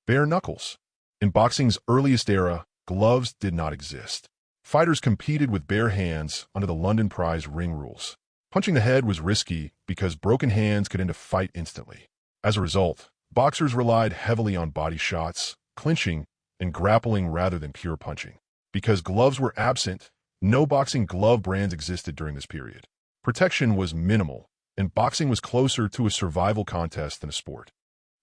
Bare knuckles. In boxing's earliest era, gloves did not exist. Fighters competed with bare hands under the London Prize ring rules. Punching the head was risky because broken hands could end a fight instantly. As a result, boxers relied heavily on body shots, clinching, and grappling rather than pure punching. Because gloves were absent, no boxing glove brands existed during this period. Protection was minimal, and boxing was closer to a survival contest than a sport.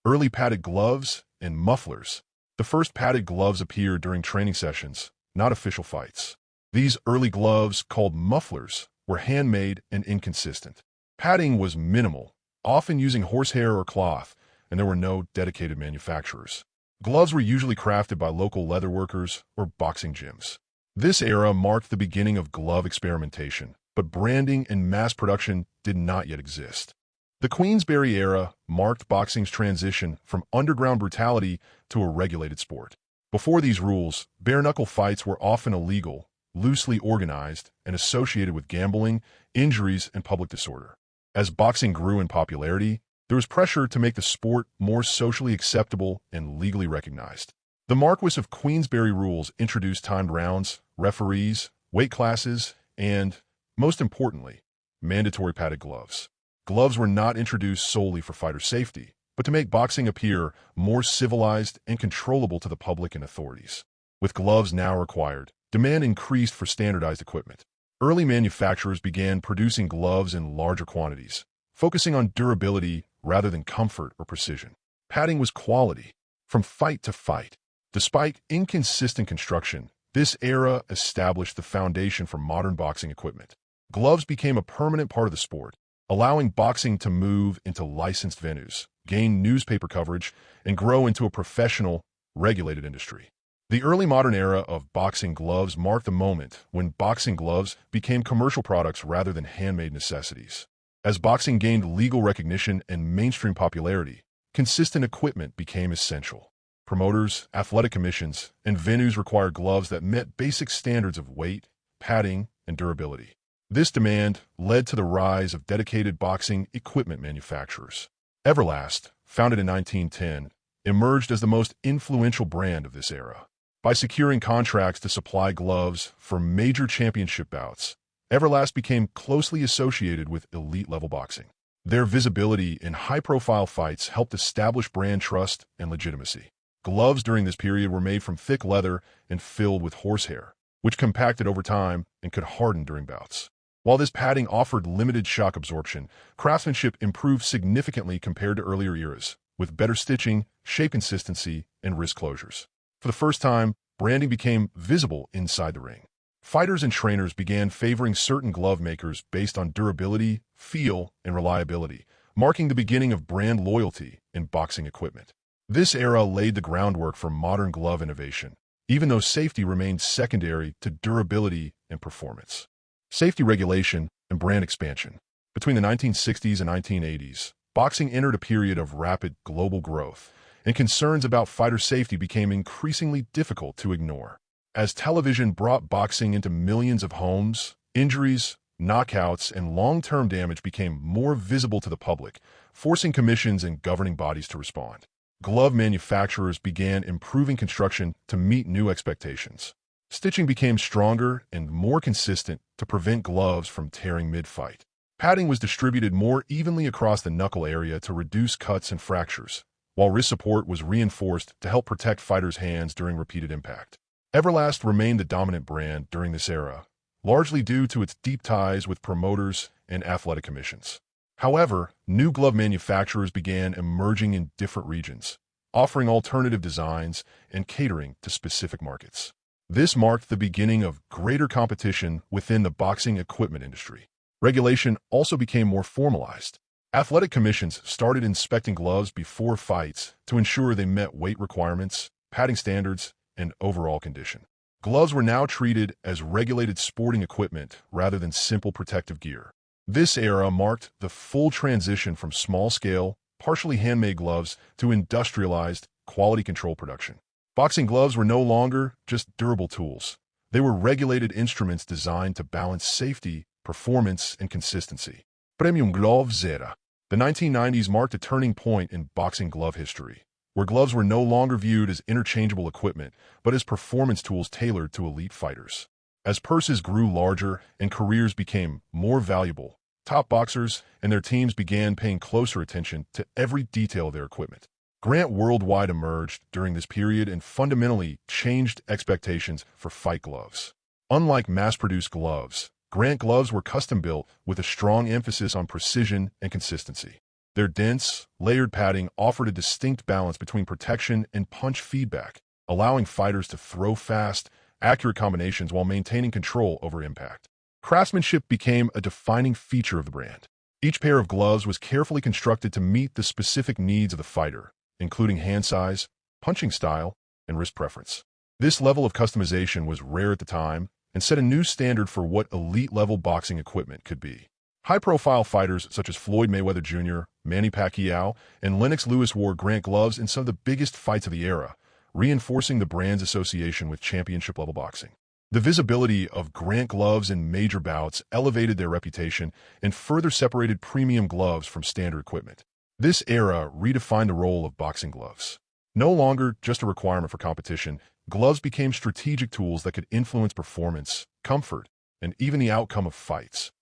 Early padded gloves and mufflers. The first padded gloves appeared during training sessions, not official fights. These early gloves, called mufflers, were handmade and inconsistent. Padding was minimal, often using horsehair or cloth, and there were no dedicated manufacturers. Gloves were usually crafted by local leatherworkers or boxing gyms. This era marked the beginning of glove experimentation, but branding and mass production did not yet exist. The Queensberry era marked boxing's transition from underground brutality to a regulated sport. Before these rules, bare-knuckle fights were often illegal, loosely organized, and associated with gambling, injuries, and public disorder. As boxing grew in popularity, there was pressure to make the sport more socially acceptable and legally recognized. The Marquess of Queensberry rules introduced timed rounds, referees, weight classes, and, most importantly, mandatory padded gloves. Gloves were not introduced solely for fighter safety, but to make boxing appear more civilized and controllable to the public and authorities. With gloves now required, demand increased for standardized equipment. Early manufacturers began producing gloves in larger quantities, focusing on durability rather than comfort or precision. Padding was quality, from fight to fight. Despite inconsistent construction, this era established the foundation for modern boxing equipment. Gloves became a permanent part of the sport, allowing boxing to move into licensed venues, gain newspaper coverage, and grow into a professional, regulated industry. The early modern era of boxing gloves marked the moment when boxing gloves became commercial products rather than handmade necessities. As boxing gained legal recognition and mainstream popularity, consistent equipment became essential. Promoters, athletic commissions, and venues required gloves that met basic standards of weight, padding, and durability. This demand led to the rise of dedicated boxing equipment manufacturers. Everlast, founded in 1910, emerged as the most influential brand of this era. By securing contracts to supply gloves for major championship bouts, Everlast became closely associated with elite-level boxing. Their visibility in high-profile fights helped establish brand trust and legitimacy. Gloves during this period were made from thick leather and filled with horsehair, which compacted over time and could harden during bouts. While this padding offered limited shock absorption, craftsmanship improved significantly compared to earlier eras, with better stitching, shape consistency, and wrist closures. For the first time, branding became visible inside the ring. Fighters and trainers began favoring certain glove makers based on durability, feel, and reliability, marking the beginning of brand loyalty in boxing equipment. This era laid the groundwork for modern glove innovation, even though safety remained secondary to durability and performance. Safety regulation and brand expansion. Between the 1960s and 1980s, boxing entered a period of rapid global growth, and concerns about fighter safety became increasingly difficult to ignore. As television brought boxing into millions of homes, injuries, knockouts, and long-term damage became more visible to the public, forcing commissions and governing bodies to respond. Glove manufacturers began improving construction to meet new expectations. Stitching became stronger and more consistent to prevent gloves from tearing mid-fight. Padding was distributed more evenly across the knuckle area to reduce cuts and fractures, while wrist support was reinforced to help protect fighters' hands during repeated impact. Everlast remained the dominant brand during this era, largely due to its deep ties with promoters and athletic commissions. However, new glove manufacturers began emerging in different regions, offering alternative designs and catering to specific markets. This marked the beginning of greater competition within the boxing equipment industry. Regulation also became more formalized. Athletic commissions started inspecting gloves before fights to ensure they met weight requirements, padding standards, and overall condition. Gloves were now treated as regulated sporting equipment rather than simple protective gear. This era marked the full transition from small-scale, partially handmade gloves to industrialized, quality control production. Boxing gloves were no longer just durable tools. They were regulated instruments designed to balance safety, performance, and consistency. Premium Gloves era. The 1990s marked a turning point in boxing glove history. where gloves were no longer viewed as interchangeable equipment, but as performance tools tailored to elite fighters. As purses grew larger and careers became more valuable, top boxers and their teams began paying closer attention to every detail of their equipment. Grant Worldwide emerged during this period and fundamentally changed expectations for fight gloves. Unlike mass-produced gloves, Grant gloves were custom-built with a strong emphasis on precision and consistency. Their dense, layered padding offered a distinct balance between protection and punch feedback, allowing fighters to throw fast, accurate combinations while maintaining control over impact. Craftsmanship became a defining feature of the brand. Each pair of gloves was carefully constructed to meet the specific needs of the fighter, including hand size, punching style, and wrist preference. This level of customization was rare at the time and set a new standard for what elite-level boxing equipment could be. High-profile fighters such as Floyd Mayweather Jr., Manny Pacquiao, and Lennox Lewis wore Grant gloves in some of the biggest fights of the era, reinforcing the brand's association with championship-level boxing. The visibility of Grant gloves in major bouts elevated their reputation and further separated premium gloves from standard equipment. This era redefined the role of boxing gloves. No longer just a requirement for competition, gloves became strategic tools that could influence performance, comfort, and even the outcome of fights.